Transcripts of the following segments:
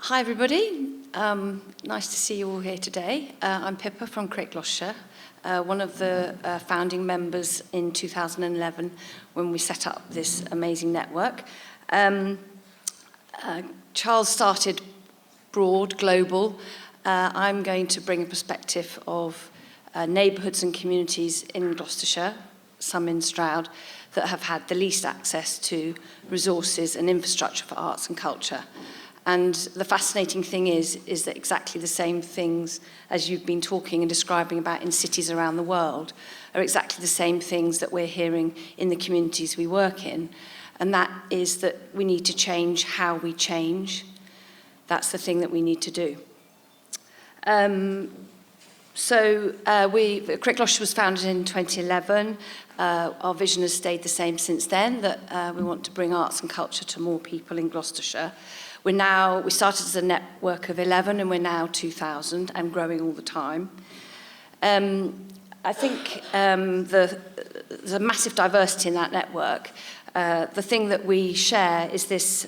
Hi everybody, nice to see you all here today. I'm Pippa from Create Gloucestershire, one of the founding members in 2011 when we set up this amazing network. Charles started broad, global. I'm going to bring a perspective of neighbourhoods and communities in Gloucestershire, some in Stroud, that have had the least access to resources and infrastructure for arts and culture. And the fascinating thing is that exactly the same things as you've been talking and describing about in cities around the world are exactly the same things that we're hearing in the communities we work in. And that is that we need to change how we change. That's the thing that we need to do. Create Gloucestershire was founded in 2011. Our vision has stayed the same since then, that we want to bring arts and culture to more people in Gloucestershire. We started as a network of 11 and we're now 2,000 and growing all the time. I think there's a massive diversity in that network. The thing that we share is this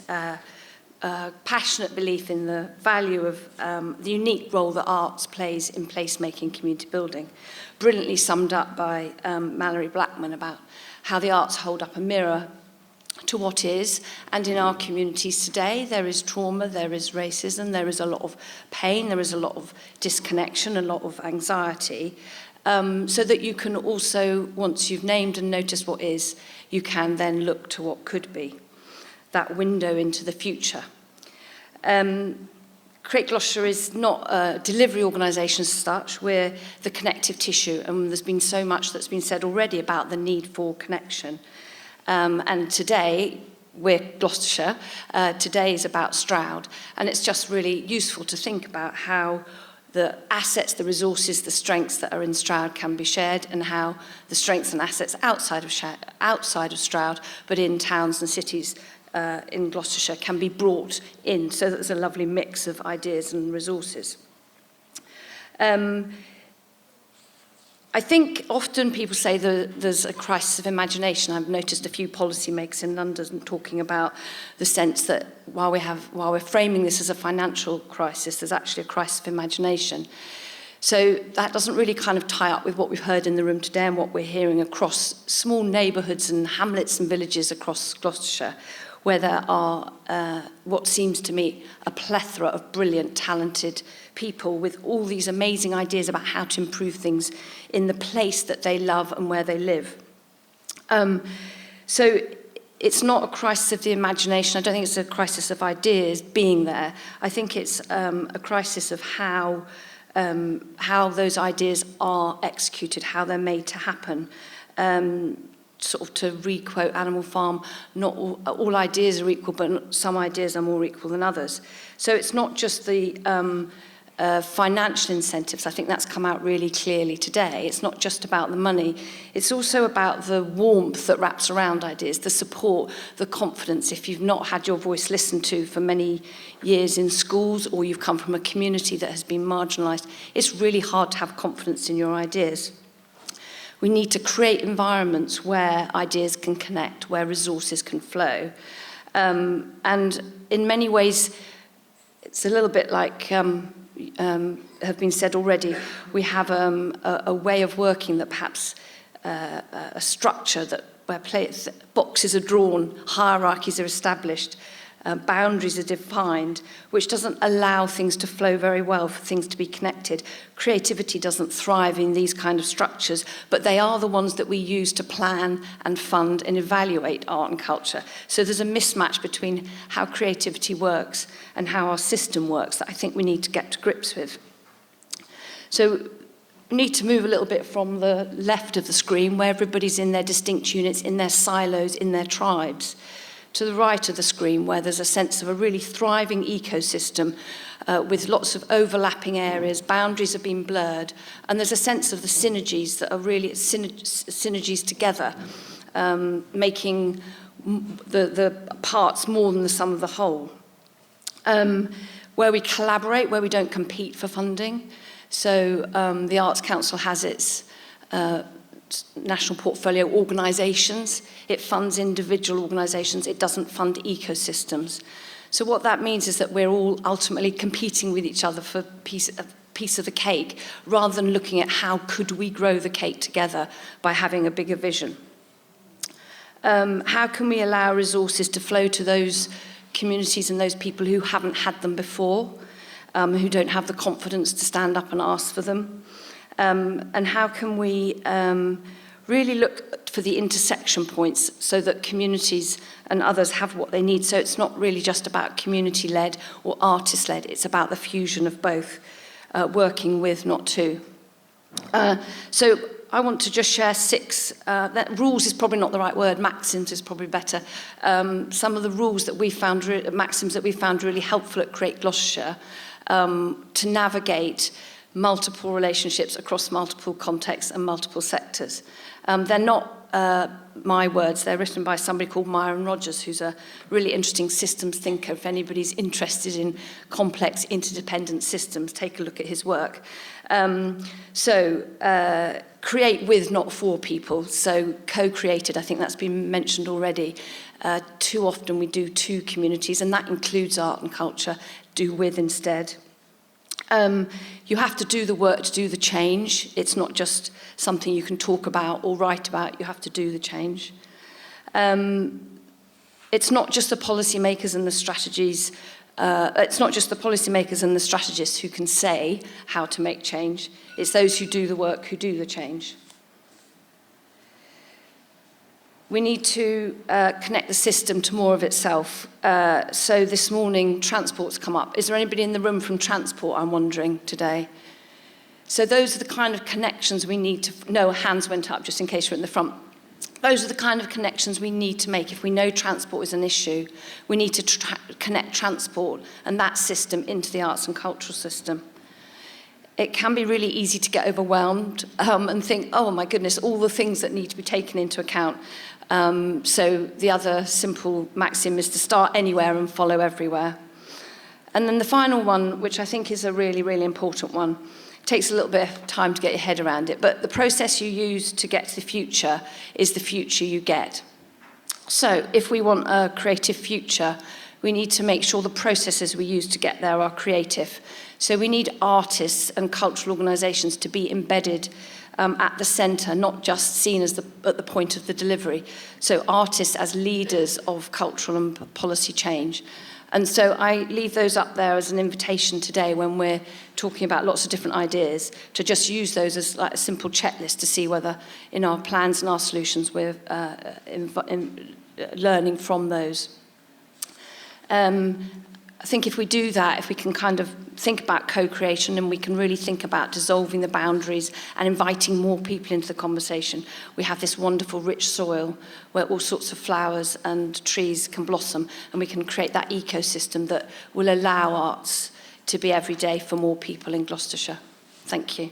passionate belief in the value of the unique role that arts plays in placemaking, community building, brilliantly summed up by Mallory Blackman about how the arts hold up a mirror to what is, and in our communities today there is trauma, there is racism, there is a lot of pain, there is a lot of disconnection, a lot of anxiety, so that you can also, once you've named and noticed what is, you can then look to what could be, that window into the future. Create Gloucestershire is not a delivery organisation as such, we're the connective tissue, and there's been so much that's been said already about the need for connection. And today, we're Gloucestershire, today is about Stroud, and it's just really useful to think about how the assets, the resources, the strengths that are in Stroud can be shared, and how the strengths and assets outside of Stroud, but in towns and cities in Gloucestershire, can be brought in, so that there's a lovely mix of ideas and resources. I think often people say that there's a crisis of imagination. I've noticed a few policymakers in London talking about the sense that while we're framing this as a financial crisis, there's actually a crisis of imagination. So that doesn't really kind of tie up with what we've heard in the room today and what we're hearing across small neighbourhoods and hamlets and villages across Gloucestershire, where there are what seems to me a plethora of brilliant, talented people with all these amazing ideas about how to improve things in the place that they love and where they live. So it's not a crisis of the imagination. I don't think it's a crisis of ideas being there. I think it's a crisis of how those ideas are executed, how they're made to happen. Sort of to re-quote Animal Farm, not all ideas are equal, but some ideas are more equal than others. So it's not just the financial incentives. I think that's come out really clearly today. It's not just about the money. It's also about the warmth that wraps around ideas, the support, the confidence. If you've not had your voice listened to for many years in schools, or you've come from a community that has been marginalised, it's really hard to have confidence in your ideas. We need to create environments where ideas can connect, where resources can flow. And in many ways, it's a little bit like have been said already, we have a way of working that perhaps a structure that where boxes are drawn, hierarchies are established, boundaries are defined, which doesn't allow things to flow very well, for things to be connected. Creativity doesn't thrive in these kind of structures, but they are the ones that we use to plan and fund and evaluate art and culture. So there's a mismatch between how creativity works and how our system works that I think we need to get to grips with. So we need to move a little bit from the left of the screen, where everybody's in their distinct units, in their silos, in their tribes, to the right of the screen, where there's a sense of a really thriving ecosystem with lots of overlapping areas, boundaries have been blurred, and there's a sense of the synergies that are really synergies together, making the parts more than the sum of the whole. Where we collaborate, where we don't compete for funding. So the Arts Council has its national portfolio organisations. It funds individual organisations. It doesn't fund ecosystems. So what that means is that we're all ultimately competing with each other for a piece of the cake, rather than looking at how could we grow the cake together by having a bigger vision. How can we allow resources to flow to those communities and those people who haven't had them before, who don't have the confidence to stand up and ask for them? And how can we really look for the intersection points so that communities and others have what they need? So it's not really just about community-led or artist-led, it's about the fusion of both, working with, not to. So I want to just share 6, rules is probably not the right word, maxims is probably better. Some of the rules that we found, maxims that we found really helpful at Create Gloucestershire to navigate multiple relationships across multiple contexts and multiple sectors. They're not my words, they're written by somebody called Myron Rogers, who's a really interesting systems thinker. If anybody's interested in complex interdependent systems, take a look at his work. Create with, not for people. So co-created, I think that's been mentioned already. Too often we do to communities, and that includes art and culture. Do with instead. You have to do the work to do the change. It's not just something you can talk about or write about. You have to do the change. It's not just the policymakers and the strategies. It's not just the policymakers and the strategists who can say how to make change. It's those who do the work who do the change. We need to connect the system to more of itself. So this morning, transport's come up. Is there anybody in the room from transport, I'm wondering, today? So those are the kind of connections we need to... No, hands went up, just in case you're in the front. Those are the kind of connections we need to make. If we know transport is an issue, we need to connect transport and that system into the arts and cultural system. It can be really easy to get overwhelmed and think, oh my goodness, all the things that need to be taken into account. So the other simple maxim is to start anywhere and follow everywhere. And then the final one, which I think is a really, really important one, takes a little bit of time to get your head around it, but the process you use to get to the future is the future you get. So if we want a creative future, we need to make sure the processes we use to get there are creative. So we need artists and cultural organisations to be embedded at the centre, not just seen as at the point of the delivery. So artists as leaders of cultural and policy change. And so I leave those up there as an invitation today when we're talking about lots of different ideas, to just use those as like a simple checklist to see whether in our plans and our solutions we're learning from those. I think if we do that, if we can kind of think about co-creation and we can really think about dissolving the boundaries and inviting more people into the conversation, we have this wonderful rich soil where all sorts of flowers and trees can blossom, and we can create that ecosystem that will allow arts to be every day for more people in Gloucestershire. Thank you.